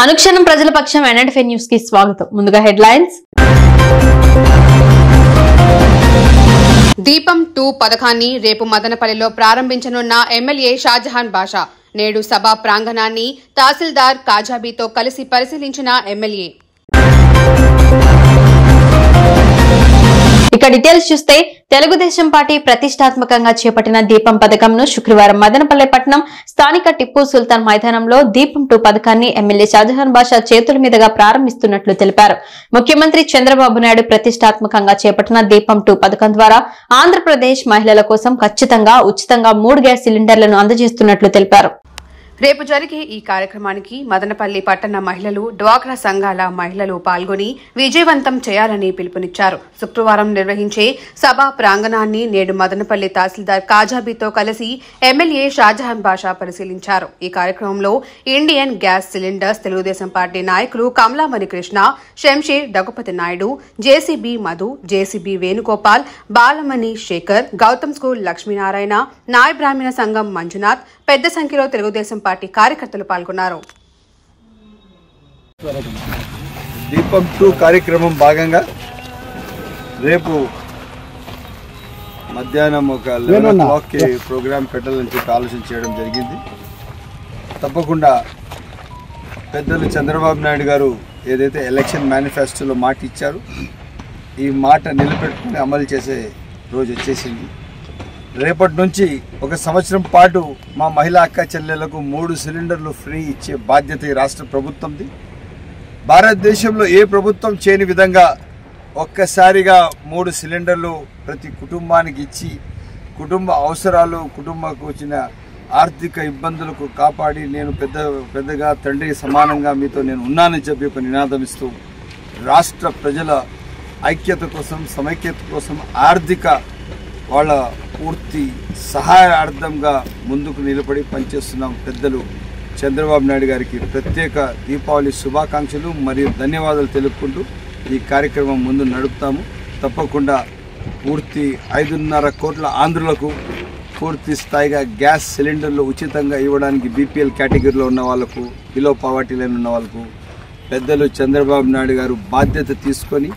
అనుక్షణం ప్రజల పక్షం NNTV news కి స్వాగతం. ముందుగా హెడ్లైన్స్. దీపం 2 పథకాన్ని రేపు మదనపల్లిలో ప్రారంభించనున్న ఎమ్మెల్యే షాజహాన్ బాషా. నేడు సభా ప్రాంగణాన్ని తహసీల్దార్ కాజాబీతో కలిసి పరిశీలించిన ఎమ్మెల్యే. ఇక డీటెయిల్స్ చూస్తే తెలుగుదేశం పార్టీ ప్రతిష్టాత్మకంగా చేపట్టిన దీపం పథకంను శుక్రవారం మదనపల్లె పట్టణం స్థానిక టిప్పు సుల్తాన్ మైదానంలో దీపం 2 పథకాన్ని ఎమ్మెల్యే షాజహాన్ బాషా చేతుల మీదుగా ప్రారంభిస్తున్నట్లు తెలిపారు. ముఖ్యమంత్రి చంద్రబాబు నాయుడు ప్రతిష్టాత్మకంగా చేపట్టిన దీపం 2 పథకం ద్వారా ఆంధ్రప్రదేశ్ మహిళల కోసం ఖచ్చితంగా ఉచితంగా 3 గ్యాస్ సిలిండర్లను అందజేస్తున్నట్లు తెలిపారు. రేపు జరిగే ఈ కార్యక్రమానికి మదనపల్లి పట్టణ మహిళలు, డ్వాక్రా సంఘాల మహిళలు పాల్గొని విజయవంతం చేయాలని పిలుపునిచ్చారు. శుక్రవారం నిర్వహించే సభా ప్రాంగణాన్ని నేడు మదనపల్లి తహసీల్దార్ కాజాబీతో కలిసి ఎమ్మెల్యే షాజహాన్ బాషా పరిశీలించారు. ఈ కార్యక్రమంలో Indian gas cylinders Telugu Desam party నాయకులు Kamalamani Krishna, Shamsheer, Dagupati Naidu, JCB Madhu, JCB Venugopal, Balamani Shekhar, Gautam school Lakshminarayana, నాయ బ్రాహ్మణ సంఘం మంజునాథ్, పెద్ద సంఖ్యలో తెలుగుదేశం పార్టీ కార్యకర్తలు పాల్గొన్నారు. దీపం 2 కార్యక్రమం భాగంగా రేపు మధ్యాహ్నం ఒక 11 o'clockకి ప్రోగ్రాం పెట్టాలని చెప్పి ఆలోచన చేయడం జరిగింది. తప్పకుండా పెద్దలు చంద్రబాబు నాయుడు గారు ఏదైతే ఎలక్షన్ మేనిఫెస్టోలో మాట ఇచ్చారు, ఈ మాట నిలబెట్టుకుని అమలు చేసే రోజు వచ్చేసింది. రేపటి నుంచి 1 సంవత్సరం పాటు మా మహిళా అక్క చెల్లెలకు 3 సిలిండర్లు ఫ్రీ ఇచ్చే బాధ్యత ఈ రాష్ట్ర ప్రభుత్వంది. భారతదేశంలో ఏ ప్రభుత్వం చేయని విధంగా ఒక్కసారిగా 3 సిలిండర్లు ప్రతి కుటుంబానికి ఇచ్చి కుటుంబ అవసరాలు, కుటుంబానికి వచ్చిన ఆర్థిక ఇబ్బందులకు కాపాడి నేను పెద్దగా తండ్రి సమానంగా మీతో నేను ఉన్నానని చెప్పి ఒక నినాదం ఇస్తూ రాష్ట్ర ప్రజల ఐక్యత కోసం, సమైక్యత కోసం, ఆర్థిక వాళ్ళ పూర్తి సహాయార్థంగా ముందుకు నిలబడి పనిచేస్తున్నాం. పెద్దలు చంద్రబాబు నాయుడు గారికి ప్రత్యేక దీపావళి శుభాకాంక్షలు మరియు ధన్యవాదాలు తెలుపుకుంటూ ఈ కార్యక్రమం ముందు నడుపుతాము. తప్పకుండా పూర్తి 5.5 కోట్ల ఆంధ్రులకు పూర్తి స్థాయిగా గ్యాస్ సిలిండర్లు ఉచితంగా ఇవ్వడానికి బీపీఎల్ కేటగిరీలో ఉన్న వాళ్ళకు, బిలో పావర్టీ లైన్ ఉన్న వాళ్ళకు పెద్దలు చంద్రబాబు నాయుడు గారు బాధ్యత తీసుకొని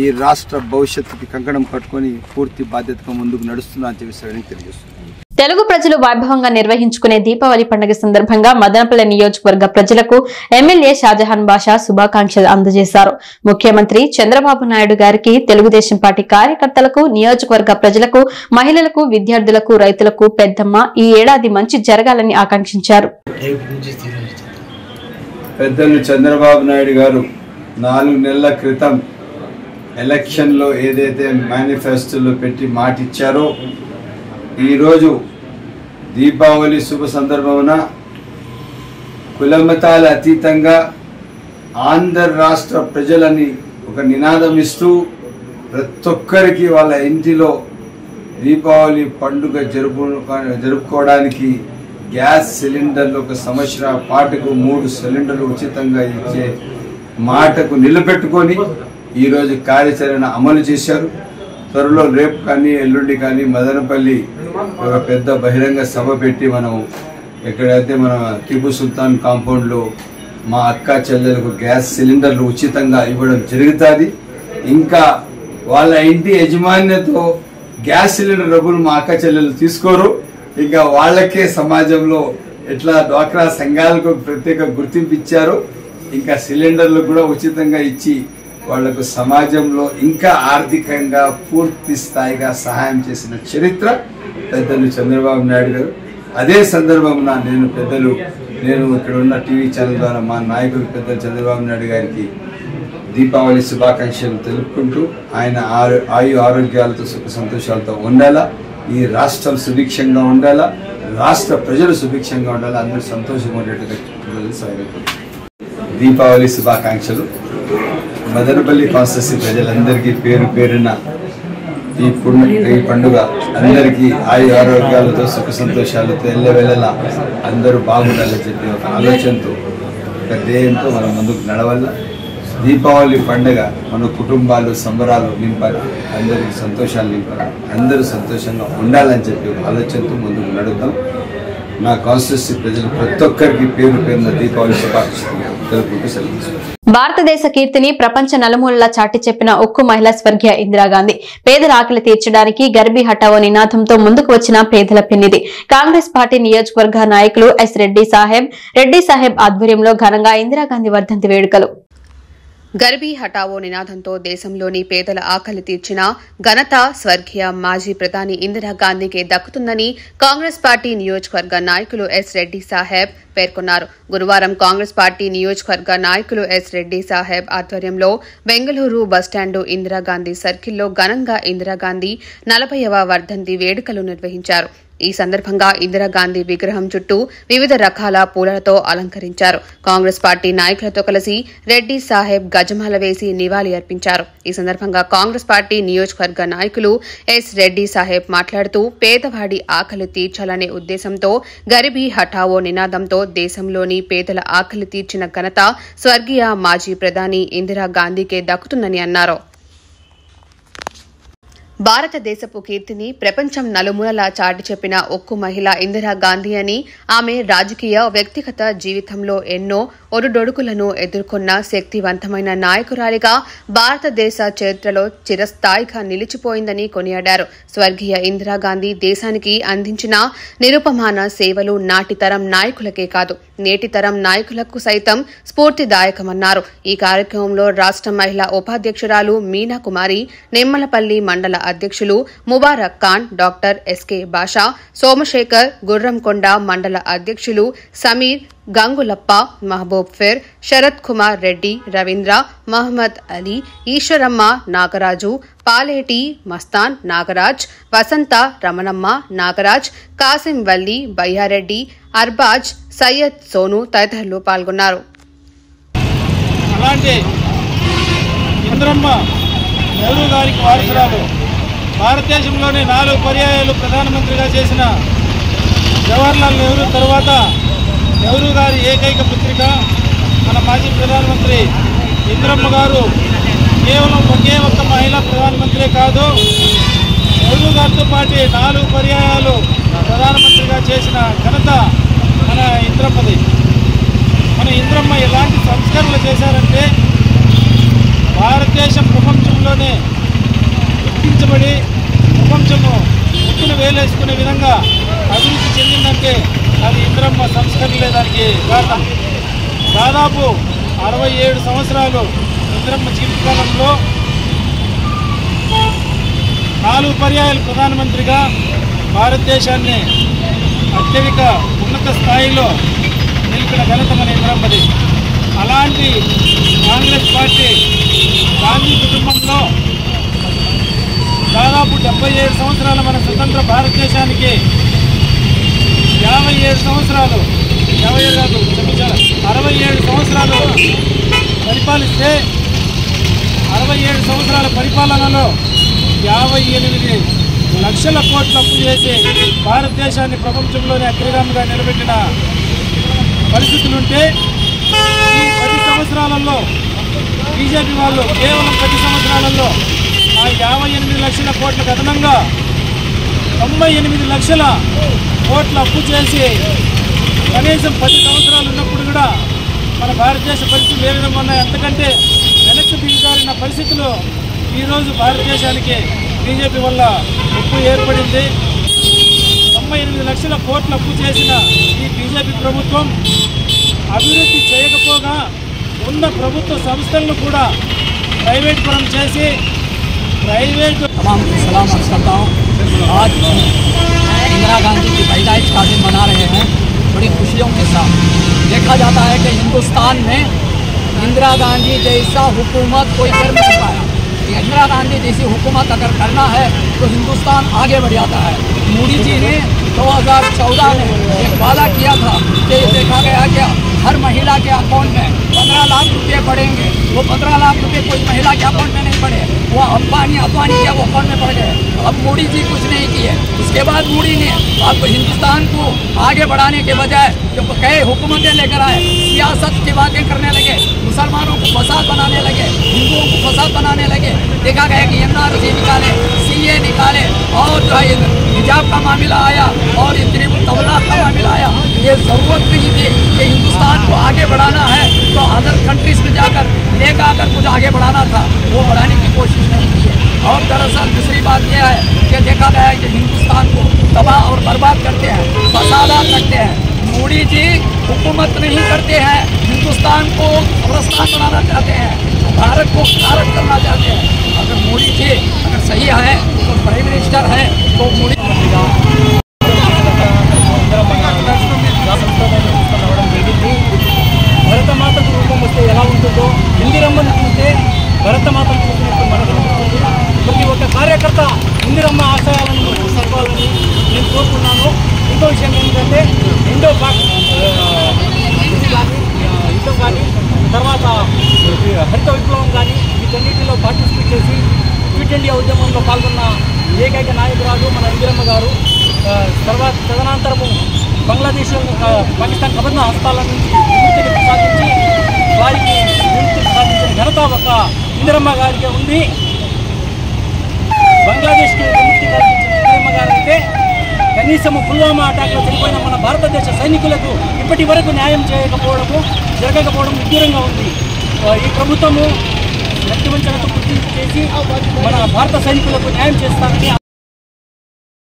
ఈ రాష్ట్ర భవిష్యత్తుకి కంకణం కట్టుకొని పూర్తి బాధ్యతగా ముందుకు నడుస్తున్నా అని చెప్పి తెలియజేస్తున్నాను. తెలుగు ప్రజలు వైభవంగా నిర్వహించుకునే దీపావళి పండుగ సందర్భంగా మదనపల్లి నియోజకవర్గ ప్రజలకు ఎమ్మెల్యే షాజహాన్ బాషా శుభాకాంక్షలు అందజేశారు. ముఖ్యమంత్రి చంద్రబాబు నాయుడు గారికి, తెలుగుదేశం పార్టీ కార్యకర్తలకు, నియోజకవర్గ ప్రజలకు, మహిళలకు, విద్యార్థులకు, రైతులకు పెద్దమ్మ ఈ ఏడాది మంచి జరగాలని ఆకాంక్షించారు. పెద్దలు చంద్రబాబు నాయుడు గారు 4 నెలల క్రితం ఎలక్షన్లో ఏదైతే మేనిఫెస్టోలో పెట్టి మాట ఇచ్చారో, ఈరోజు దీపావళి శుభ సందర్భమున కులమతాల అతీతంగా ఆంధ్ర రాష్ట్ర ప్రజలని ఒక నినాదం ఇస్తూ ప్రతి ఒక్కరికి వాళ్ళ ఇంటిలో దీపావళి పండుగ జరుపుకోవడానికి గ్యాస్ సిలిండర్లు 1 సంవత్సరం పాటుకు 3 సిలిండర్లు ఉచితంగా ఇచ్చే మాటకు నిలబెట్టుకొని ఈరోజు కార్యాచరణ అమలు చేశారు. త్వరలో రేపు కానీ ఎల్లుండి కానీ మదనపల్లి ఒక పెద్ద బహిరంగ సభ పెట్టి మనం ఎక్కడైతే మన టిప్పు సుల్తాన్ కాంపౌండ్లో మా అక్క చెల్లెలకు గ్యాస్ సిలిండర్లు ఉచితంగా ఇవ్వడం జరుగుతుంది. ఇంకా వాళ్ళ ఇంటి యజమాన్యతో గ్యాస్ సిలిండర్ డబ్బులు మా అక్క చెల్లెలు తీసుకోరు. ఇంకా వాళ్ళకే సమాజంలో ఎట్లా డ్వాక్రా సంఘాలకు ప్రత్యేక గుర్తింపు ఇచ్చారో ఇంకా సిలిండర్లు కూడా ఉచితంగా ఇచ్చి వాళ్లకు సమాజంలో ఇంకా ఆర్థికంగా పూర్తి స్థాయిగా సహాయం చేసిన చరిత్ర పెద్దలు చంద్రబాబు నాయుడు గారు. అదే సందర్భంలో నేను ఇక్కడ ఉన్న టీవీ ఛానల్ ద్వారా మా నాయకులు పెద్దలు చంద్రబాబు నాయుడు గారికి దీపావళి శుభాకాంక్షలు తెలుపుకుంటూ ఆయన ఆయు ఆరోగ్యాలతో సుఖ సంతోషాలతో ఉండాలా, ఈ రాష్ట్రం సుభిక్షంగా ఉండాలా, రాష్ట్ర ప్రజలు సుభిక్షంగా ఉండాలా, అందరూ సంతోషంగా ఉండేట్టుగా దీపావళి శుభాకాంక్షలు. మదనపల్లి కాన్స్టిట్యూన్సీ ప్రజలందరికీ పేరు పేరున ఈ పండుగ అందరికీ ఆయు ఆరోగ్యాలతో సుఖ సంతోషాలతో ఎల్లవేళలా అందరూ బాగుండాలని చెప్పి ఒక ఆలోచనతో, ఒక ధ్యేయంతో మనం ముందుకు నడవాల. దీపావళి పండుగ మన కుటుంబాలు సంబరాలు నింపాలి, అందరికీ సంతోషాలు నింపాలి, అందరూ సంతోషంగా ఉండాలని చెప్పి ఒక ఆలోచనతో ముందుకు నడుద్దాం. నా కాన్స్టిట్యూన్సీ ప్రజలు ప్రతి ఒక్కరికి పేరు పేరున దీపావళి శుభాకాంక్షలు తెలుపుతూ సెలవు. భారతదేశ కీర్తిని ప్రపంచ నలుమూలలా చాటి చెప్పిన ఉక్కు మహిళ స్వర్గీయ ఇందిరాగాంధీ పేదల ఆకలి తీర్చడానికి గర్భీ హఠావో నినాదంతో ముందుకు వచ్చిన పేదల పెన్నిది. కాంగ్రెస్ పార్టీ నియోజకవర్గ నాయకులు ఎస్ రెడ్డి సాహెబ్ ఆధ్వర్యంలో ఘనంగా ఇందిరాగాంధీ వర్ధంతి వేడుకలు. గర్భీ హఠావో నినాదంతో దేశంలోని పేదల ఆకలి తీర్చిన ఘనత స్వర్గీయ మాజీ ప్రధాని ఇందిరాగాంధీకే దక్కుతుందని కాంగ్రెస్ పార్టీ నియోజకవర్గ నాయకులు ఎస్ రెడ్డి సాహెబ్ పేర్కొన్నారు. గురువారం కాంగ్రెస్ పార్టీ నియోజకవర్గ నాయకులు ఎస్ రెడ్డి సాహెబ్ ఆధ్వర్యంలో బెంగళూరు బస్టాండు ఇందిరాగాంధీ సర్కిల్లో ఘనంగా ఇందిరాగాంధీ 40వ వర్ధంతి వేడుకలు నిర్వహించారు. ఈ సందర్భంగా ఇందిరాగాంధీ విగ్రహం చుట్టూ వివిధ రకాల పూలతో అలంకరించారు. కాంగ్రెస్ పార్టీ నాయకులతో కలిసి రెడ్డి సాహెబ్ గజమాల వేసి నివాళి అర్పించారు. ఈ సందర్భంగా కాంగ్రెస్ పార్టీ నియోజకవర్గ నాయకులు ఎస్ రెడ్డి సాహెబ్ మాట్లాడుతూ పేదవాడి ఆకలి తీర్చాలనే ఉద్దేశంతో గరీబీ హఠావో నినాదంతో దేశంలోని పేదల ఆకలి తీర్చిన ఘనత స్వర్గీయ మాజీ ప్రధాని ఇందిరాగాంధీకే దక్కుతుందని అన్నారు. భారతదేశపు కీర్తిని ప్రపంచం నలుమూలలా చాటి చెప్పిన ఉక్కు మహిళ ఇందిరాగాంధీ అని, ఆమె రాజకీయ వ్యక్తిగత జీవితంలో ఎన్నో ఒడుదొడుకులను ఎదుర్కొన్న శక్తివంతమైన నాయకురాలిగా భారతదేశ చరిత్రలో చిరస్థాయిగా నిలిచిపోయిందని కొనియాడారు. స్వర్గీయ ఇందిరాగాంధీ దేశానికి అందించిన నిరుపమాన సేవలు నాటి తరం నాయకులకే కాదు, నేటి తరం నాయకులకు సైతం స్ఫూర్తిదాయకమన్నారు. ఈ కార్యక్రమంలో రాష్ట్ర మహిళా ఉపాధ్యక్షురాలు మీనా కుమారి, నిమ్మలపల్లి మండల అధ్యక్షులు ముబారక్ ఖాన్, డాక్టర్ ఎస్కే బాషా, సోమశేఖర్, గుర్రంకొండ మండల అధ్యక్షులు సమీర్, గంగులప్ప, మహబూబ్ ఫిర్, శరత్ కుమార్ రెడ్డి, రవీంద్ర, మహమ్మద్ అలీ, ఈశ్వరమ్మ, నాగరాజు, పాలేటి, మస్తాన్, నాగరాజ్, వసంత, రమణమ్మ, నాగరాజ్, కాసిం వల్లి, బయ్యారెడ్డి, అర్బాజ్, సయ్యద్, సోను తదితరులు పాల్గొన్నారు. అలాంటి ఇంద్రమ్మ నెహ్రూ గారికి వారసురాలు, భారతదేశంలోని 4 పర్యాయాలు ప్రధానమంత్రిగా చేసిన జవహర్లాల్ నెహ్రూ తరువాత నెహ్రూ గారి ఏకైక పుత్రిక మన మాజీ ప్రధానమంత్రి ఇందిరమ్మ గారు కేవలం ఒకే ఒక్క మహిళా ప్రధానమంత్రి కాదు, నెహ్రూ గారితో పాటు 4 పర్యాయాలు ప్రధానమంత్రిగా చేసిన ఘనత మన ఇందిరమ్మది. మన ఇందిరమ్మ ఎలాంటి సంస్కరణలు చేశారంటే భారతదేశం ప్రపంచంలోనే గుర్తించబడి ప్రపంచము ముక్కును వేలేసుకునే విధంగా అభివృద్ధి చెందిందంటే అది ఇందిరమ్మ సంస్కరణలే దానికి కారణం. దాదాపు 67 సంవత్సరాలు ఇందిరమ్మ జీవితకాలంలో 4 పర్యాయాలు ప్రధానమంత్రిగా భారతదేశాన్ని అత్యధిక ఉన్నత స్థాయిలో నిలిపిన ఘనత మన ఇందిరమ్మది. అలాంటి కాంగ్రెస్ పార్టీ గాంధీ కుటుంబంలో దాదాపు 77 సంవత్సరాల మన స్వతంత్ర భారతదేశానికి 57 సంవత్సరాలు 67 సంవత్సరాలు పరిపాలిస్తే 67 సంవత్సరాల పరిపాలనలో 58 లక్షల కోట్ల అప్పు చేసి భారతదేశాన్ని ప్రపంచంలోనే అగ్రగామిగా నిలబెట్టిన పరిస్థితులుంటే ఈ 10 సంవత్సరాలలో బీజేపీ వాళ్ళు కేవలం 10 సంవత్సరాలలో ఆ 58 లక్షల కోట్లకు అదనంగా 98 లక్షల కోట్ల అప్పు చేసి కనీసం 10 సంవత్సరాలు ఉన్నప్పుడు కూడా మన భారతదేశ పరిస్థితులు ఏ విధంగా ఉన్నాయి, అంతకంటే వెనక్కి దిగజారిన పరిస్థితులు ఈరోజు భారతదేశానికి బీజేపీ వల్ల అప్పు ఏర్పడింది. 98 లక్షల కోట్ల అప్పు చేసిన ఈ బీజేపీ ప్రభుత్వం అభివృద్ధి చేయకపోగా ఉన్న ప్రభుత్వ సంస్థలను కూడా ప్రైవేట్ పరం చేసి प्राइवेट तमाम को सलाम अर्ज करता हूँ। आज इंदिरा गांधी की पैदाइश का दिन मना रहे हैं बड़ी खुशियों के साथ। देखा जाता है कि हिंदुस्तान में इंदिरा गांधी जैसा हुकूमत कोई कर नहीं पाया। इंदिरा गांधी जैसी हुकूमत अगर करना है तो हिंदुस्तान आगे बढ़ जाता है। मोदी जी ने 2014 में एक वादा किया था कि देखा गया कि हर महिला के अकाउंट में 15 लाख रुपये पड़ेंगे। वो 15 लाख रुपये कोई महिला के अकाउंट में नहीं पड़े, वो अम्बानी के वो अकाउंट में पड़ गए। अब मोदी जी कुछ नहीं किए। उसके बाद मोदी ने आपको हिंदुस्तान को आगे बढ़ाने के बजाय जो कई हुकूमतें लेकर आए, सियासत की बातें करने लगे, मुसलमानों को फसाद बनाने लगे, हिंदुओं को फसाद बनाने लगे। देखा गया कि NRC निकाले, CA निकाले और जो है हिजाब का मामला आया और इतनी तबला का मामला आया। ये ज़रूरत नहीं थी कि हिंदुस्तान को आगे बढ़ाना है तो अदर कंट्रीज में जाकर लेकर आकर कुछ आगे बढ़ाना था, वो बढ़ाने की कोशिश नहीं की है। और दरअसल दूसरी बात यह है कि देखा गया है कि हिंदुस्तान को तबाह और बर्बाद करते हैं, फसादात करते हैं। मोदी जी हुकूमत नहीं करते हैं, हिंदुस्तान को कब्रिस्तान बनाना चाहते हैं, भारत को खारज करना चाहते हैं। अगर मोदी जी अगर सही है तो प्राइम मिनिस्टर है तो मोदी భరతమాతకు రూపం వస్తే ఎలా ఉంటుందో ఇందిరమ్మను చూస్తే భరతమాతను చూసినట్టు మనకు ఉంటుంది. ప్రతి ఒక్క కార్యకర్త ఇందిరమ్మ ఆశయాలను తీసుకోవాలని నేను కోరుకున్నాను. ఇంకో విషయం ఏంటంటే యుద్ధం కానీ తర్వాత హరిత విప్లవం కానీ వీటన్నిటిలో పార్టిసిపేట్ చేసి క్విట్ ఇండియా ఉద్యమంలో పాల్గొన్న ఏకైక నాయకురాలు మన ఇందిరమ్మ గారు. తదనంతరము బంగ్లాదేశ్ పాకిస్తాన్ కబంధ హస్తాల నుంచి విముక్తిని ప్రసాదించి వారికి విముక్తి ప్రసాదించిన ఘనత ఒక ఇందిరమ్మ గారికి ఉంది. బంగ్లాదేశ్కి విముక్తి కలిగించిన ఇందిరమ్మ గారు అయితే కనీసము పుల్వామా అటాక్లో చనిపోయిన మన భారతదేశ సైనికులకు ఇప్పటి వరకు న్యాయం జరగకపోవడం విడ్డూరంగా ఉంది. ఈ ప్రభుత్వము వ్యక్తివంచనతో గుర్తింపు చేసి మన భారత సైనికులకు న్యాయం చేస్తారని.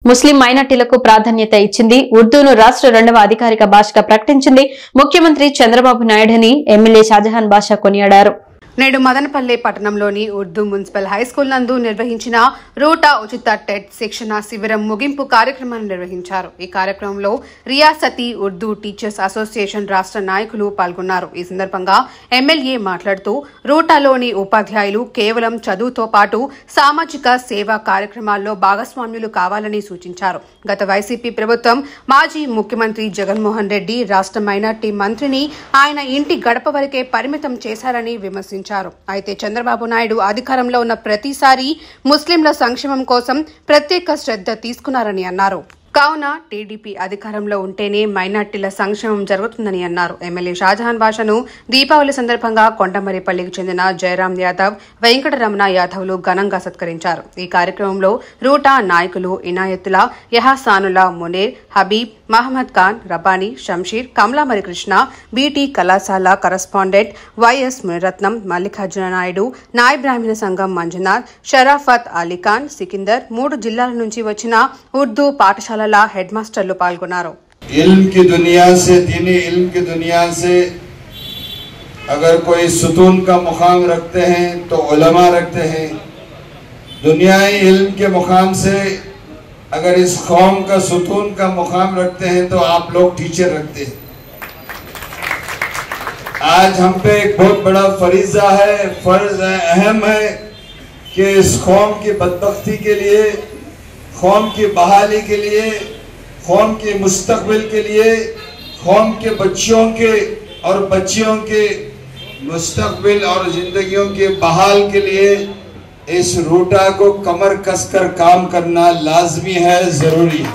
ముస్లిం మైనార్టీలకు ప్రాధాన్యత ఇచ్చింది, ఉర్దూను రాష్ట్ర 2వ అధికారిక భాషగా ప్రకటించింది ముఖ్యమంత్రి చంద్రబాబు నాయుడుని ఎమ్మెల్యే షాజహాన్ బాషా కొనియాడారు. నేడు మదనపల్లి పట్టణంలోని ఉర్దూ మున్సిపల్ హైస్కూల్ నందు నిర్వహించిన రూటా ఉచిత టెట్ శిక్షణ శిబిరం ముగింపు కార్యక్రమాన్ని నిర్వహించారు. ఈ కార్యక్రమంలో రియాసతీ ఉర్దూ టీచర్స్ అసోసియేషన్ రాష్ట్ర నాయకులు పాల్గొన్నారు. ఈ సందర్భంగా ఎమ్మెల్యే మాట్లాడుతూ రూటాలోని ఉపాధ్యాయులు కేవలం చదువుతో పాటు సామాజిక సేవా కార్యక్రమాల్లో భాగస్వామ్యులు కావాలని సూచించారు. గత వైసీపీ ప్రభుత్వం మాజీ ముఖ్యమంత్రి జగన్మోహన్ రెడ్డి రాష్ట్ర మైనార్టీ మంత్రిని ఆయన ఇంటి గడప వరకే పరిమితం చేశారని విమర్శించారు. అయితే చంద్రబాబు నాయుడు అధికారంలో ఉన్న ప్రతిసారి ముస్లింల సంక్షేమం కోసం ప్రత్యేక శ్రద్ధ తీసుకున్నారని అన్నారు. కావున టీడీపీ అధికారంలో ఉంటేనే మైనార్టీల సంక్షేమం జరుగుతుందని అన్నారు. ఎమ్మెల్యే షాజహాన్ బాషాను దీపావళి సందర్భంగా కొండమరిపల్లికి చెందిన జయరాం యాదవ్, వెంకటరమణ యాదవ్లు ఘనంగా సత్కరించారు. ఈ కార్యక్రమంలో రూటా నాయకులు ఇనాయతుల్లా, యహసానుల్లా, మునీర్, హబీబ్, మహమ్మద్ ఖాన్, రబ్బానీ, షంషీర్, కమలామరి కృష్ణ, బీటీ కళాశాల కరస్పాండెంట్ వైఎస్ మునిరత్నం, మల్లికార్జున నాయుడు, నాయ బ్రాహ్మణ సంఘం మంజునాథ్, షరాఫత్ అలీఖాన్, సికిందర్, 3 జిల్లాల నుంచి వచ్చిన ఉర్దూ పాఠశాలల हेड मास्टरలు పాల్గొన్నారు. इल्म की दुनिया से, दीनी इल्म की दुनिया से अगर कोई सुतून का मुकाम रखते हैं तो उलमा रखते हैं. दुनियाई इल्म के मुकाम से अगर इस कौम का सुतून का मुकाम रखते हैं तो आप लोग टीचर रखते हैं. आज हम पे एक बहुत बड़ा फरीजा है, फर्ज है, अहम है कि इस कौम की बदबख्ती के लिए, कौम की बहाली के लिए, कौम के मुस्तकबिल के लिए, कौम के बच्चों के और बच्चियों के मुस्तकबिल और जिंदगियों के बहाल के लिए इस रूटा को कमर कसकर काम करना लाजमी है, जरूरी है.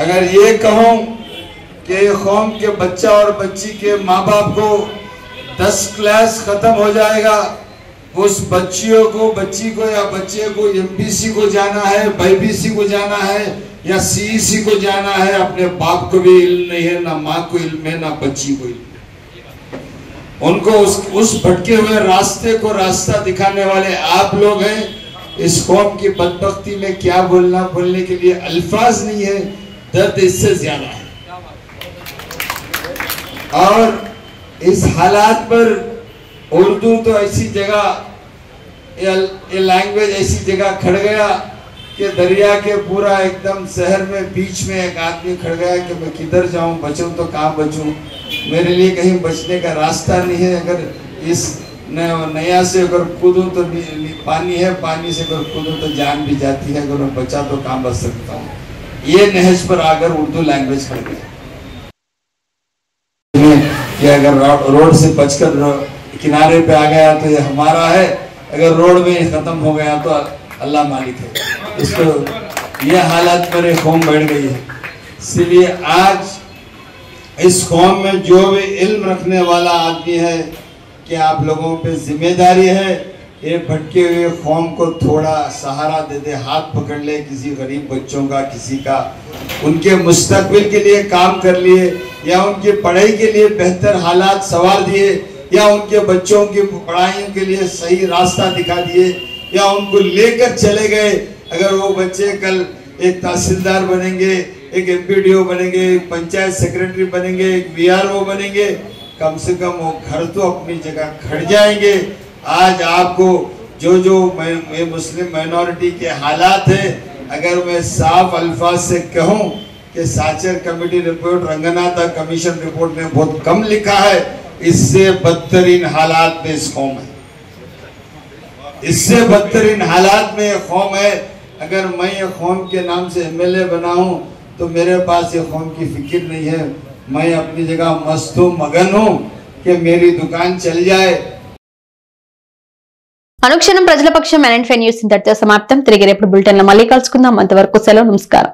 अगर ये कहूँ कि कौम के बच्चा और बच्ची के माँ बाप को 10 क्लास खत्म हो जाएगा, उस बच्ची को या बच्चे को एमपीसी को जाना है, बीबीसी को जाना है या सीईसी को जाना है, अपने बाप को भी इल्म नहीं है, ना माँ को इल्म है, ना बच्ची को इल्म. उनको उस भटके हुए रास्ते को रास्ता दिखाने वाले आप लोग हैं. इस कौम की बदबख्ती में क्या बोलने के लिए अल्फाज नहीं है, दर्द इससे ज्यादा है. और इस हालात पर उर्दू तो ऐसी जगह, ये लैंग्वेज ऐसी जगह खड़ गया कि दरिया के पूरा एकदम शहर में बीच में एक आदमी खड़ गया कि मैं किधर जाऊं, बचूं तो कहाँ बचूं, मेरे लिए कहीं बचने का रास्ता नहीं है. अगर इस नया से अगर कूदूं तो पानी है, पानी से अगर कूदूं तो जान भी जाती है, अगर मैं बचा तो कहाँ बच सकता हूँ. ये नहज पर आकर उर्दू लैंग्वेज खड़ गया कि अगर रोड से बचकर किनारे पे आ गया तो ये हमारा है, अगर रोड में खत्म हो गया तो अल्लाह मालिक है. इसको ये हालत मेरे कौम बैठ गई है. इसलिए आज इस कौम में जो भी इल्म रखने वाला आदमी है कि आप लोगों पे जिम्मेदारी है ये भटके हुए कौम को थोड़ा सहारा दे दे, हाथ पकड़ ले किसी गरीब बच्चों का, किसी का, उनके मुस्तकबिल के लिए काम कर लिए, या उनकी पढ़ाई के लिए बेहतर हालात संवार दिए, या उनके बच्चों की पढ़ाई के लिए सही रास्ता दिखा दिए, या उनको लेकर चले गए। अगर वो बच्चे कल एक तहसीलदार बनेंगे, एक एमपीडीओ बनेंगे, एक पंचायत सेक्रेटरी बनेंगे, एक वीआरओ बनेंगे, कम से कम वो घर तो अपनी जगह खड़ जाएंगे। आज आपको जो मुस्लिम माइनॉरिटी के हालात है, अगर मैं साफ अल्फाज से कहूं कि Sachar committee report, Ranganath commission report में बहुत कम लिखा है, इससे बदतरीन हालात में इस कौम है, इससे बदतरीन हालात में कौम है। अगर मैं ये कौम के नाम से एमएलए बना हूं तो मेरे पास ये कौम की फिक्र नहीं है, मैं अपनी जगह मस्त हूं, मगन हूं कि मेरी दुकान चल जाए। అనుక్షణం ప్రజల పక్షం NN5 న్యూస్ ఇంతటితో సమాప్తం. తిరిగి రేపు బులెటిన్ లో మళ్ళీ కలుసుకుందాం. అంతవరకు సెలవు, నమస్కారం.